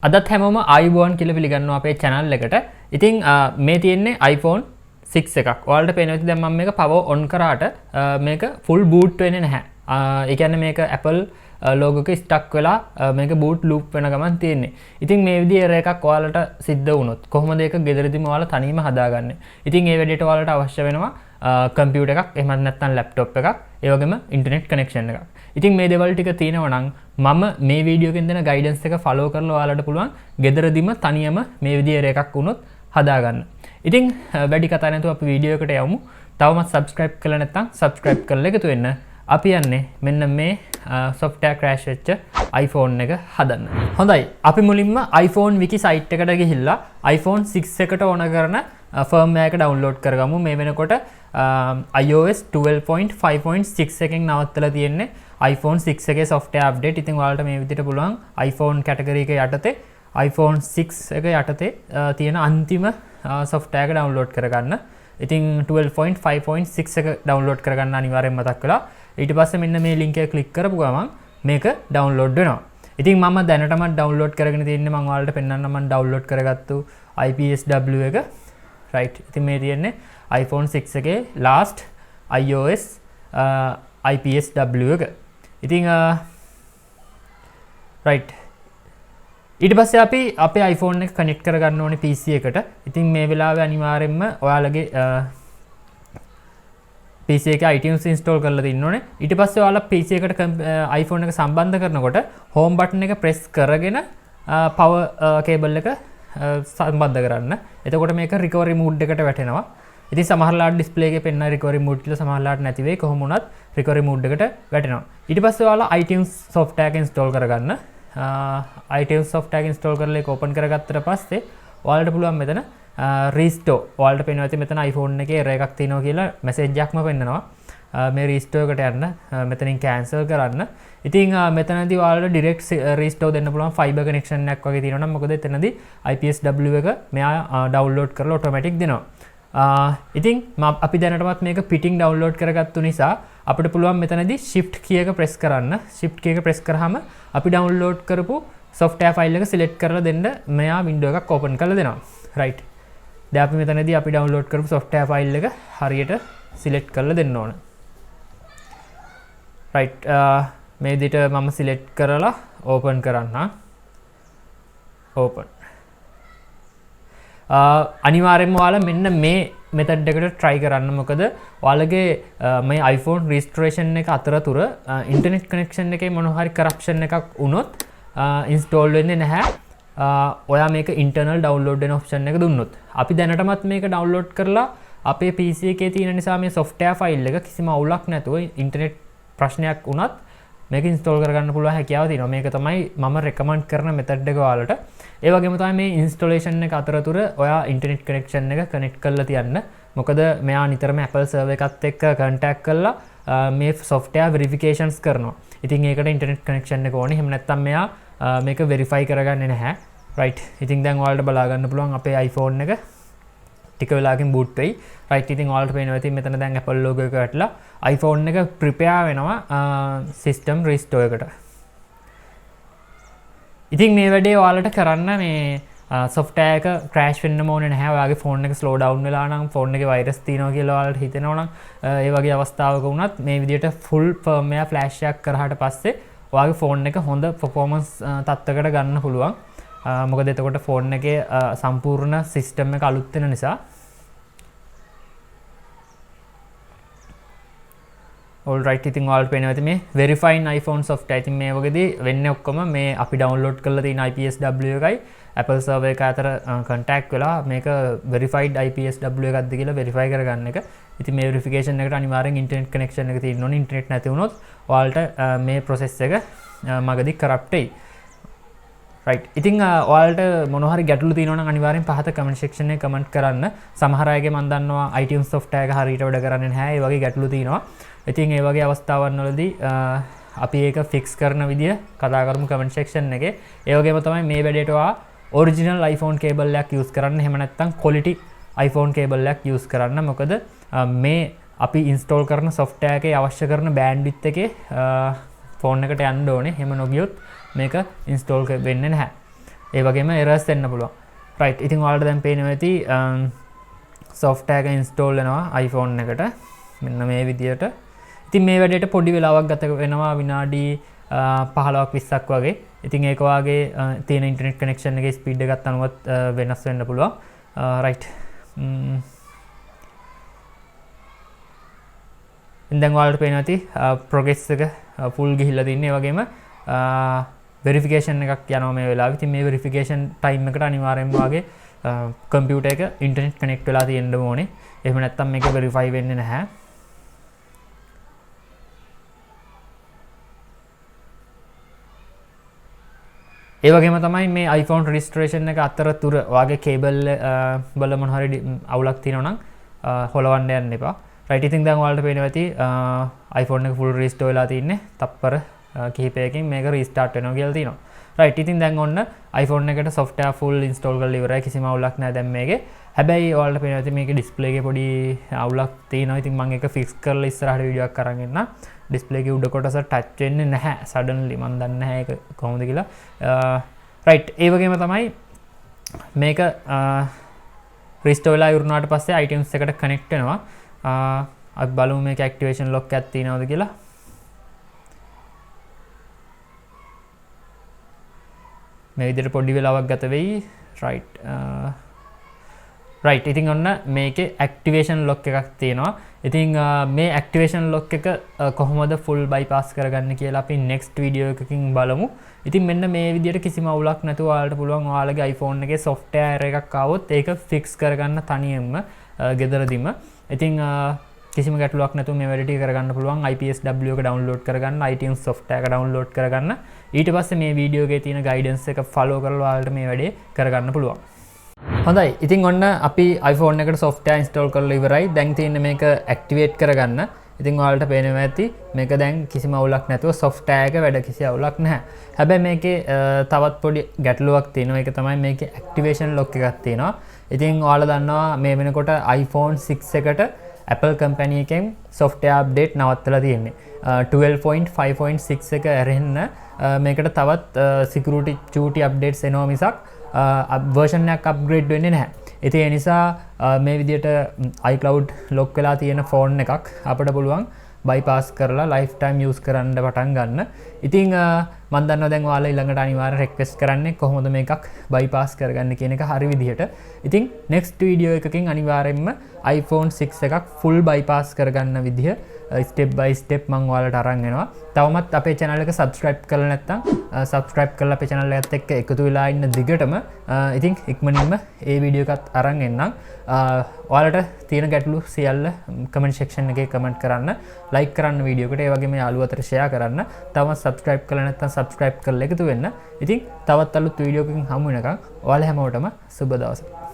අදත් හැමෝම iPhone කියලා පිළිගන්නවා අපේ channel එකට. ඉතින් මේ තියෙන්නේ iPhone 6 එකක්. ඔයාලට පේනවා ඇති දැන් මම මේක power on කරාට මේක full boot වෙන්නේ නැහැ. ඒ කියන්නේ මේක Apple logo එක stuck වෙලා මේක boot loop වෙන ගමන් තියෙන්නේ. ඉතින් මේ විදිහේ error එකක් ඔයාලට සිද්ධ වුණොත් කොහොමද ඒක ගෙදරදීම ඔයාලා තනියම හදාගන්නේ? ඉතින් ඒ වැඩේට ඔයාලට අවශ්‍ය වෙනවා computer එකක්, එහෙමත් නැත්නම් laptop එකක්, ඒ වගේම internet connection එකක්. ඉතින් මේ දේවල් ටික තියෙනවා නම් මම මේ වීඩියෝ එකෙන් දෙන ගයිඩන්ස් එක ෆලෝ කරලා ඔයාලට පුළුවන් ගෙදරදීම තනියම මේ විදිහේ එකක් වුණොත් හදාගන්න. ඉතින් වැඩි කතා නැතුව අපි වීඩියෝ එකට යමු. තවමත් subscribe කරලා නැත්නම් subscribe කරලා එකතු වෙන්න. අපි යන්නේ මෙන්න මේ software crash වෙච්ච iPhone එක හදන්න. හොඳයි. අපි මුලින්ම iPhone wiki site එකට ගිහිල්ලා iPhone 6 එකට ඕන කරන firmware එක download කරගමු. මේ වෙනකොට iOS 12.5.6 එකෙන් නවත්තලා තියෙන්නේ iPhone 6 එකේ software update. ඉතින් ඔයාලට මේ විදිහට පුළුවන් iPhone category එක යටතේ iPhone 6 එක යටතේ තියෙන අන්තිම software එක download කරගන්න. ඉතින් 12.5.6 එක download කරගන්න අනිවාර්යෙන් මතක් වෙලා. ඊට පස්සේ මෙන්න මේ link එක click කරපු ගමන් මේක download වෙනවා. ඉතින් මම දැනටම download කරගෙන තියෙන්නේ මම ඔයාලට පෙන්නන්න මම download කරගත්තු iPSW එක. right. ඉතින් මේ තියෙන්නේ iPhone 6 එකේ last iOS iPSW එක. ඉතින් right. ඊට පස්සේ අපි අපේ iPhone එක connect කරගන්න ඕනේ PC එකට. ඉතින් මේ වෙලාවේ අනිවාර්යෙන්ම ඔයාලගේ PC එකේ iTunes install කරලා තියෙන්න ඕනේ. ඊට පස්සේ ඔයාලා PC එකට iPhone එක සම්බන්ධ කරනකොට home button එක press කරගෙන power cable එක සම්බන්ධ කරන්න. එතකොට මේක recovery mode එකට වැටෙනවා. ඉතින් සමහරලාට display එකේ පෙන්න recovery mode කියලා සමහරලාට නැති වෙයි. කොහොම වුණත් recovery mode එකට වැටෙනවා. ඊට පස්සේ ඔයාලා iTunes software එක install කරගන්න. iTunes software එක install කරලා ඒක open කරගත්තට පස්සේ ඔයාලට පුළුවන් මෙතන restore. ඔයාලට පේනවා ඇති මෙතන iPhone එකේ error එකක් තියෙනවා කියලා message එකක්ම පෙන්නනවා. මේ restore එකට යන්න. මෙතනින් cancel කරන්න. ඉතින් මෙතනදී ඔයාලට direct restore දෙන්න පුළුවන් fiber connection එකක් වගේ තියෙනවා නම් මොකද එතනදී iPSW එක මෙයා download කරලා automatic දෙනවා. ඉතින් අපි දැනටමත් මේක පිටින් download කරගත්තු නිසා අපිට පුළුවන් මෙතනදී shift key එක press කරන්න. shift key එක press කරාම අපි download කරපු software file එක select කරලා දෙන්න මෙයා window එකක් open කරලා දෙනවා. right. දැන් අපි මෙතනදී අපි download කරපු software file එක හරියට select කරලා දෙන්න ඕන. right. මේ විදිහට මම select කරලා open කරන්න. open. අනිවාර්යෙන්ම ඔයාලා මෙන්න මේ method එකට try කරන්න. මොකද ඔයාලගේ මේ iPhone registration එක අතරතුර internet connection එකේ මොන හරි corruption එකක් වුණොත් install වෙන්නේ නැහැ. ඔයා මේක internal download වෙන option එක දුන්නොත්. අපි දැනටමත් මේක download කරලා අපේ PC එකේ තියෙන නිසා මේ software file එක කිසිම අවුලක් නැතුව internet ප්‍රශ්නයක් වුණත් මේක install කරගන්න පුළුවන් හැකියාව තියෙනවා. මේක තමයි මම recommend කරන method එක ඔයාලට. ඒ වගේම තමයි මේ installation එක අතරතුර ඔයා internet connection එක connect කරලා තියන්න. මොකද මෙයා නිතරම Apple server එකත් එක්ක contact කරලා මේ software verifications කරනවා. ඉතින් ඒකට internet connection එක ඕනේ. එහෙම නැත්නම් මෙයා මේක verify කරගන්නේ නැහැ. right. ඉතින් දැන් ඔයාලට බලා ගන්න පුළුවන් අපේ iPhone එක ටික වෙලාවකින් boot වෙයි. right. ඉතින් ඔයාලට පේනවා ඉතින් මෙතන දැන් Apple logo එක වැටලා iPhone එක prepare වෙනවා system restore එකට. ඉතින් මේ වැඩේ ඔයාලට කරන්න මේ software එක crash වෙන්න ඕනේ නැහැ. ඔයාගේ phone එක slow down වෙලා නම් phone එකේ virus තියෙනවා කියලා ඔයාලට හිතෙනවා නම් ඒ වගේ අවස්ථාවක වුණත් මේ විදිහට full firmware flash එකක් කරාට පස්සේ ඔයාගේ phone එක හොඳ performance තත්ත්වයකට ගන්න පුළුවන්. මොකද එතකොට phone එකේ සම්පූර්ණ system එක අලුත් වෙන නිසා. all right. ඉතින් ඔයාලට පේනවා ඇති මේ verifying iPhone software. ඉතින් මේ වගේදී වෙන්නේ ඔක්කොම මේ අපි download කරලා තියෙන iPSW එකයි Apple server එක අතර contact වෙලා මේක verified iPSW එකක්ද කියලා verify කරගන්න එක. ඉතින් මේ verification එකට අනිවාර්යෙන් internet connection එක තියෙන්න ඕනේ. internet නැති වුණොත් ඔයාලට මේ process එක මගදී corrupt වෙයි. right. ඉතින් ඔයාලට මොන හරි ගැටලු තියෙනවා නම් අනිවාර්යෙන් පහත comment section එකේ comment කරන්න. සමහර අයගේ මම දන්නවා iTunes software එක හරියට වැඩ කරන්නේ නැහැ. ඒ වගේ ගැටලු තියෙනවා. ඉතින් ඒ වගේ අවස්ථාවන් වලදී අපි ඒක fix කරන විදිය කතා කරමු comment section එකේ. ඒ වගේම තමයි මේ වැඩේට ඔයා original iPhone cable එකක් use කරන්න. එහෙම නැත්නම් quality iPhone cable එකක් use කරන්න. මොකද මේ අපි install කරන software එකේ අවශ්‍ය කරන bandwidth එකේ phone එකට යන්න ඕනේ. එහෙම නොගියොත් මේක install වෙන්නේ නැහැ. ඒ වගේම errors එන්න පුළුවන්. right ඉතින් ඔයාලට දැන් පේනවා ඇති software එක install වෙනවා iPhone එකට මෙන්න මේ විදියට. ඉතින් මේ වැඩේට පොඩි වෙලාවක් ගත වෙනවා විනාඩි 15ක් 20ක් වගේ. ඉතින් ඒක වාගේ තියෙන ඉන්ටර්නෙට් කනෙක්ෂන් එකේ ස්පීඩ් එකත් අනුවත් වෙනස් වෙන්න පුළුවන්. right දැන් ඔයාලට පේනවා ඇති progress එක full ගිහිල්ලා තින්නේ. ඒ වගේම verification එකක් යනවා මේ වෙලාවේ. ඉතින් මේ verification time එකට අනිවාර්යෙන්ම වාගේ computer එක internet connect වෙලා තියෙන්න ඕනේ. එහෙම නැත්නම් මේක verify වෙන්නේ නැහැ. ඒ වගේම තමයි මේ iPhone registration එක අතරතුර ඔයාගේ cable වල මොන හරි අවුලක් තියෙනවා නම් හොලවන්න යන්න එපා. right ඉතින් දැන් ඔයාලට පේනවා ඇති iPhone එක full restore වෙලා තින්නේ. තප්පර කිහිපයකින් මේක restart වෙනවා කියලා තියෙනවා. right ඉතින් දැන් ඔන්න iPhone එකට software full install කරලා ඉවරයි. කිසිම අවුලක් නැහැ දැන් මේකේ. හැබැයි ඔයාලට පේනවා ඇති මේකේ display එකේ පොඩි අවුලක් තියෙනවා. ඉතින් මම ඒක fix කරලා ඉස්සරහට වීඩියෝ එකක් අරන් එන්න. display එකේ උඩ කොටස touch වෙන්නේ නැහැ. suddenly මම දන්නේ නැහැ ඒක කොහොමද කියලා. right ඒ වගේම තමයි මේක restore වෙලා ඉවරනාට පස්සේ iTunes එකට connect වෙනවා. අපි බලමු මේක activation lock එකක් තියෙනවද කියලා. මේ විදිහට පොඩි වෙලාවක් ගත වෙයි. right ඉතින් ඔන්න මේකේ activation lock එකක් තියෙනවා. ඉතින් මේ activation lock එක කොහොමද full bypass කරගන්න කියලා අපි next video එකකින් බලමු. ඉතින් මෙන්න මේ විදිහට කිසිම අවුලක් නැතුව ඔයාලට පුළුවන් ඔයාලගේ iPhone එකේ software එකක් ආවොත් ඒක fix කරගන්න තනියෙන්ම ගෙදරදීම. ඉතින් කිසිම ගැටලුවක් නැතුව මේ වැඩ ටික කරගන්න පුළුවන්. iPSW එක download කරගන්න, iTunes software එක download කරගන්න. ඊට පස්සේ මේ වීඩියෝ එකේ තියෙන guidance එක follow කරලා ඔයාලට මේ වැඩේ කරගන්න පුළුවන්. හොඳයි. ඉතින් ඔන්න අපි iPhone එකට software install කරලා ඉවරයි. දැන් තියෙන්නේ මේක activate කරගන්න. ඉතින් ඔයාලට පේනවා ඇති මේක දැන් කිසිම අවුලක් නැතුව software එක වැඩ කිසි අවුලක් නැහැ. හැබැයි මේකේ තවත් පොඩි ගැටලුවක් තියෙනවා. ඒක තමයි මේකේ activation lock එකක් තියෙනවා. ඉතින් ඔයාලා දන්නවා මේ වෙනකොට iPhone 6 එකට Apple company එකෙන් software update නවත්තලා තියෙන්නේ. 12.5.6 එක ඇරෙන්න මේකට තවත් security updates එනවා මිසක් version එකක් upgrade වෙන්නේ නැහැ. ඉතින් ඒ නිසා මේ විදිහට iCloud lock වෙලා තියෙන phone එකක් අපිට පුළුවන් bypass කරලා lifetime use කරන්න පටන් ගන්න. ඉතින් මම දන්නවා දැන් ඔයාලා ඊළඟට අනිවාර්යෙන් request කරන්නේ කොහොමද මේකක් bypass කරගන්න කියන එක හරි විදිහට. ඉතින් next video එකකින් අනිවාර්යෙන්ම iPhone 6 එකක් full bypass කරගන්න විදිහ step by step මම ඔයාලට අරන් එනවා. තවමත් අපේ channel එක subscribe කරලා නැත්නම් subscribe කරලා අපේ channel එකත් එක්ක එකතු වෙලා ඉන්න දිගටම ඉතින් ඉක්මනින්ම ඒ වීඩියෝ එකත් අරන් එන්නම්. ඔයාලට තියෙන ගැටලු සියල්ල comment section එකේ comment කරන්න, like කරන්න වීඩියෝ එකට, ඒ වගේම යාළුවෝ අතර share කරන්න. තවමත් subscribe කරලා නැත්නම් subscribe කරලා එකතු වෙන්න. ඉතින් තවත් අලුත් වීඩියෝ එකකින් හමු වෙනකන් ඔයාලා හැමෝටම සුබ දවසක්.